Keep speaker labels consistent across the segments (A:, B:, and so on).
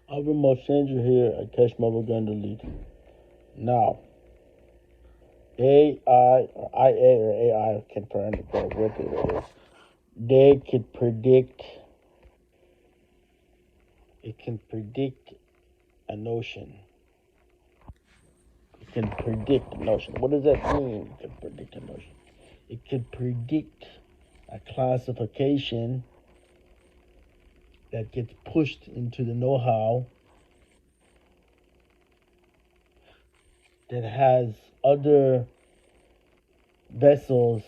A: I'll remote stranger here at Cash Mobile Gun Delete. Now, AI or IA or AI, I can't find what it is. They could predict, it can predict a notion. It can predict a notion. What does that mean? It can predict a notion. It could predict a classification that gets pushed into the know-how that has other vessels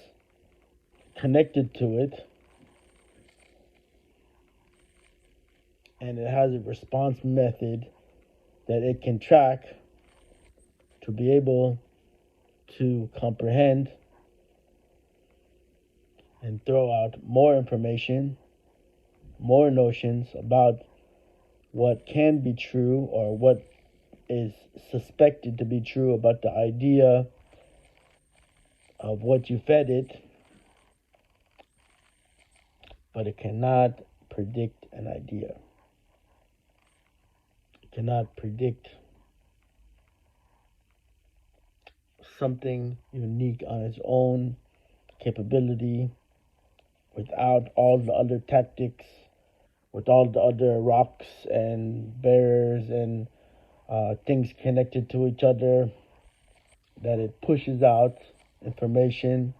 A: connected to it, and it has a response method that it can track to be able to comprehend and throw out more information, more notions about what can be true or what is suspected to be true about the idea of what you fed it, but it cannot predict an idea. It cannot predict something unique on its own capability without all the other tactics, with all the other rocks and bears and things connected to each other, that it pushes out information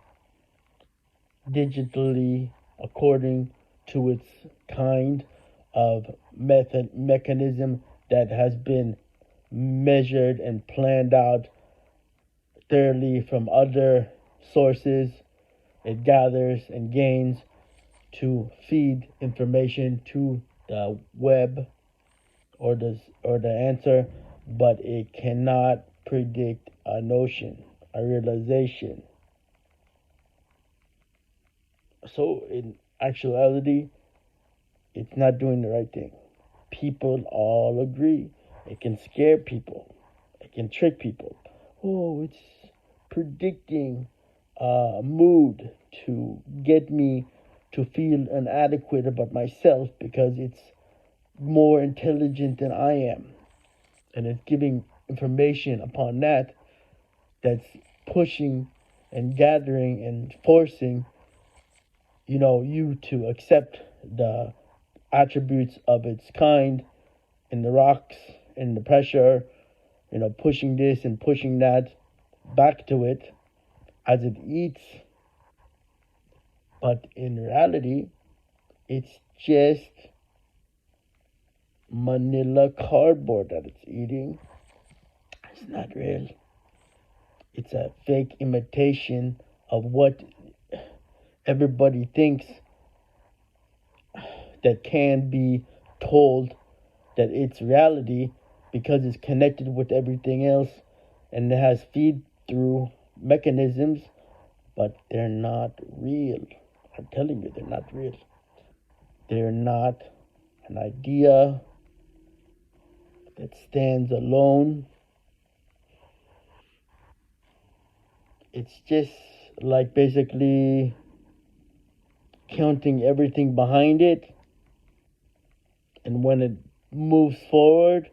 A: digitally according to its kind of mechanism that has been measured and planned out thoroughly from other sources. It gathers and gains to feed information to the web or the answer, but it cannot predict a notion, a realization. So in actuality, it's not doing the right thing. People all agree. It can scare people. It can trick people. Oh, it's predicting mood to get me to feel inadequate about myself because it's more intelligent than I am. And it's giving information upon that that's pushing and gathering and forcing, you to accept the attributes of its kind in the rocks, in the pressure, pushing this and pushing that back to it as it eats. But in reality, it's just manila cardboard that it's eating. It's not real. It's a fake imitation of what everybody thinks that can be told that it's reality because it's connected with everything else and it has feed through mechanisms, but they're not real. I'm telling you, they're not real. They're not an idea that stands alone. It's just like basically counting everything behind it, and when it moves forward,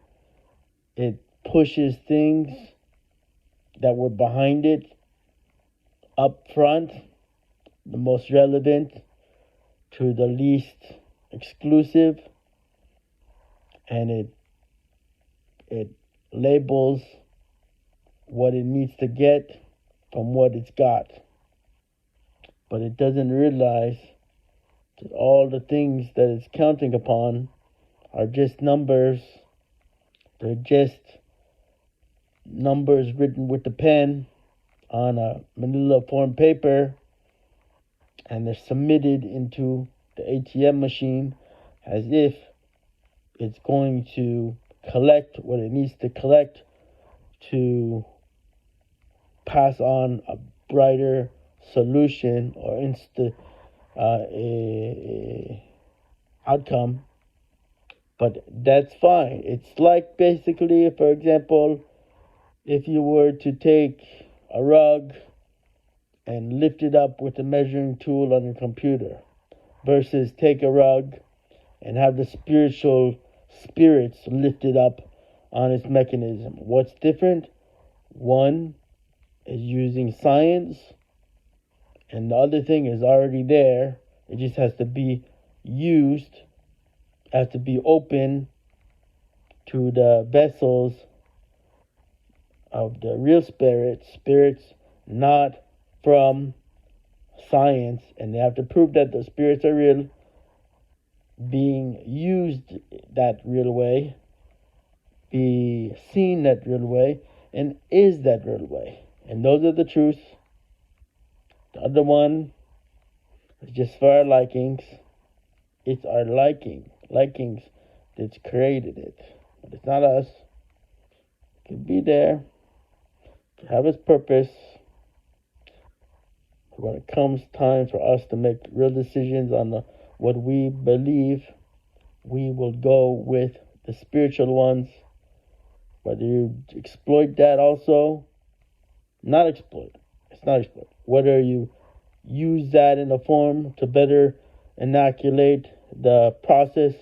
A: it pushes things that were behind it up front, the most relevant to the least exclusive, and it labels what it needs to get from what it's got. But it doesn't realize that all the things that it's counting upon are just numbers. They're just numbers written with the pen on a manila form paper, and they're submitted into the ATM machine as if it's going to collect what it needs to collect to pass on a brighter solution or outcome. But that's fine. It's like basically, for example, if you were to take a rug and lift it up with a measuring tool on your computer versus take a rug and have the spiritual spirits lifted up on its mechanism. What's different? One is using science, and the other thing is already there. It just has to be used, has to be open to the vessels of the real spirits not from science, and they have to prove that the spirits are real, being used that real way, be seen that real way, and is that real way. And those are the truths. The other one is just for our likings. It's our likings that's created it. But it's not us. It could be there, it could have its purpose. When it comes time for us to make real decisions on what we believe, we will go with the spiritual ones. Whether you exploit that also, not exploit. It's not exploit. Whether you use that in a form to better inoculate the process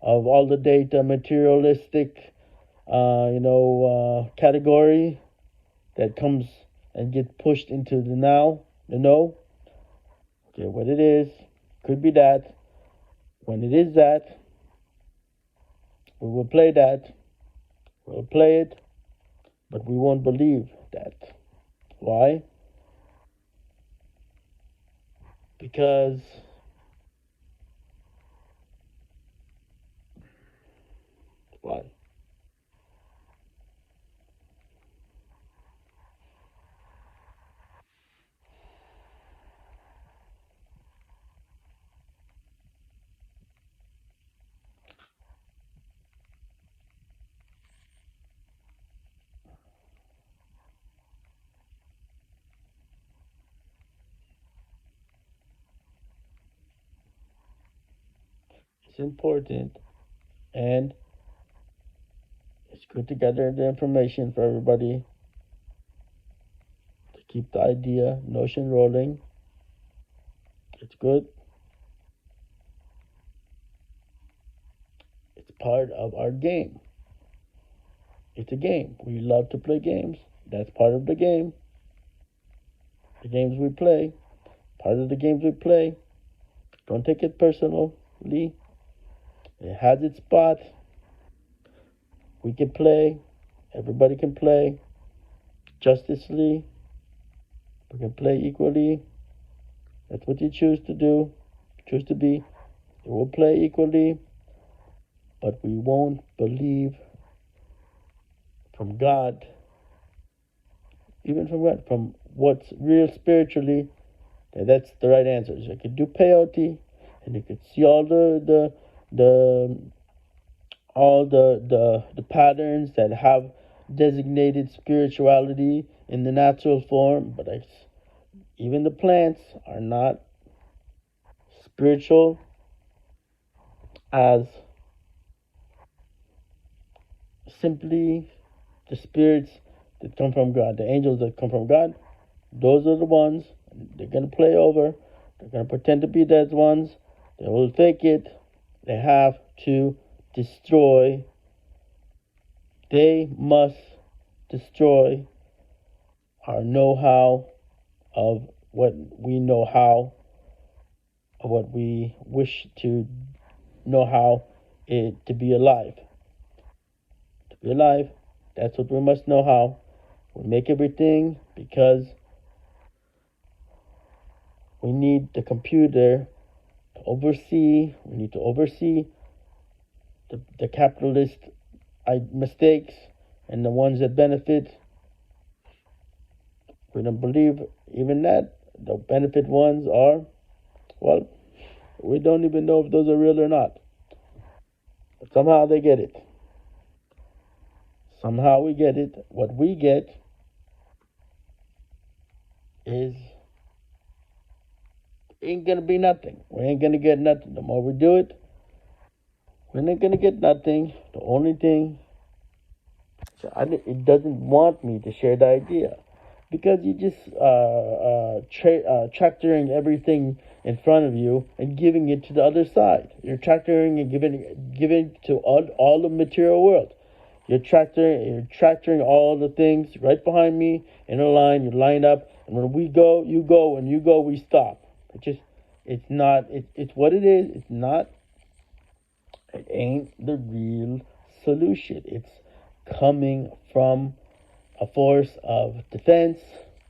A: of all the data materialistic, category that comes and gets pushed into the now, the no. Okay, what it is, could be that. When it is that, we will play that. We'll play it, but we won't believe that. Why? Because why? It's important, and it's good to gather the information for everybody to keep the idea, notion rolling. It's good. It's part of our game. It's a game. We love to play games. That's part of the game. The games we play, part of the games we play. Don't take it personally. It has its spot. We can play. Everybody can play justly. We can play equally. That's what you choose to do. Choose to be. We will play equally, but we won't believe from God, even from God, from what's real spiritually, that's the right answer. So you could do peyote, and you could see all the patterns that have designated spirituality in the natural form, but even the plants are not spiritual as simply the spirits that come from God, the angels that come from God. Those are the ones they're going to play over. They're going to pretend to be those ones. They will fake it. They have to destroy. They must destroy our know-how of what we know how, of what we wish to know how it to be alive. To be alive, that's what we must know how. We make everything because we need the computer to oversee. We need to oversee the capitalist mistakes and the ones that benefit. We don't believe even that. The benefit ones are, well, we don't even know if those are real or not. But somehow they get it. Somehow we get it. What we get is ain't gonna be nothing. We ain't gonna get nothing. The more we do it, we're not gonna get nothing. The only thing, it doesn't want me to share the idea because you just tractoring everything in front of you and giving it to the other side. You're tractoring and giving to all the material world. You're tractoring all the things right behind me in a line. You line up, and when we go, you go. When you go, we stop. It's not. It's what it is. It's not. It ain't the real solution. It's coming from a force of defense.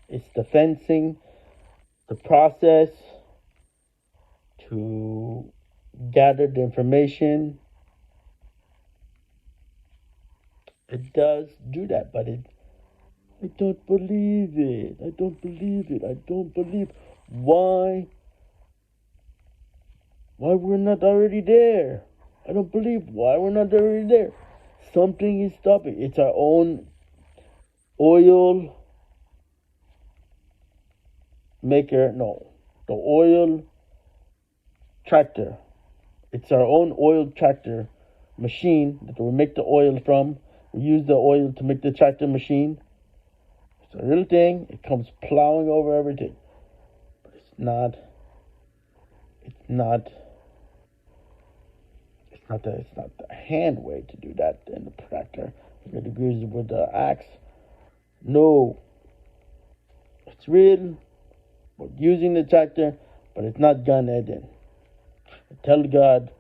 A: It's defensing the process to gather the information. It does do that, but I don't believe it. I don't believe it. I don't believe. Why? Why we're not already there? I don't believe why we're not already there. Something is stopping. It's our own oil maker. No, the oil tractor. It's our own oil tractor machine that we make the oil from. We use the oil to make the tractor machine. It's a real thing. It comes plowing over everything. But it's not the hand way to do that in the tractor. It agrees with the axe. No. It's real. We're using the tractor, but it's not Gan Eden. Tell God,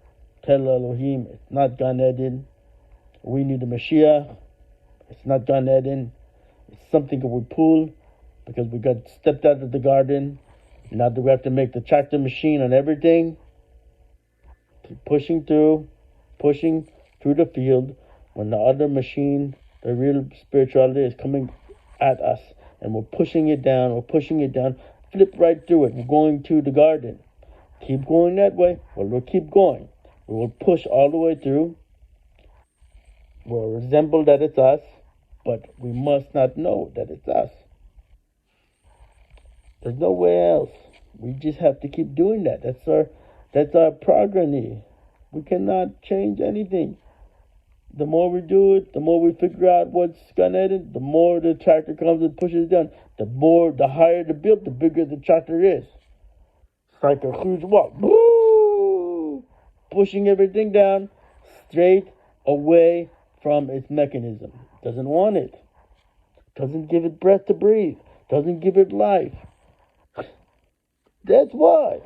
A: tell Elohim, it's not Gan Eden. We need a Mashiach. It's not Gan Eden. It's something that we pull because we got stepped out of the garden. Now that we have to make the tractor machine on everything. Keep pushing through the field when the other machine, the real spirituality, is coming at us. And we're pushing it down, flip right through it. We're going to the garden. Keep going that way. Well, we'll keep going. We will push all the way through. We'll resemble that it's us, but we must not know that it's us. There's no way else. We just have to keep doing that. That's our progeny. We cannot change anything. The more we do it, the more we figure out what's Gan Eden, the more the tractor comes and pushes it down. The higher the build, the bigger the tractor is. It's like a huge walk. Woo! Pushing everything down straight away from its mechanism. Doesn't want it. Doesn't give it breath to breathe. Doesn't give it life. That's why.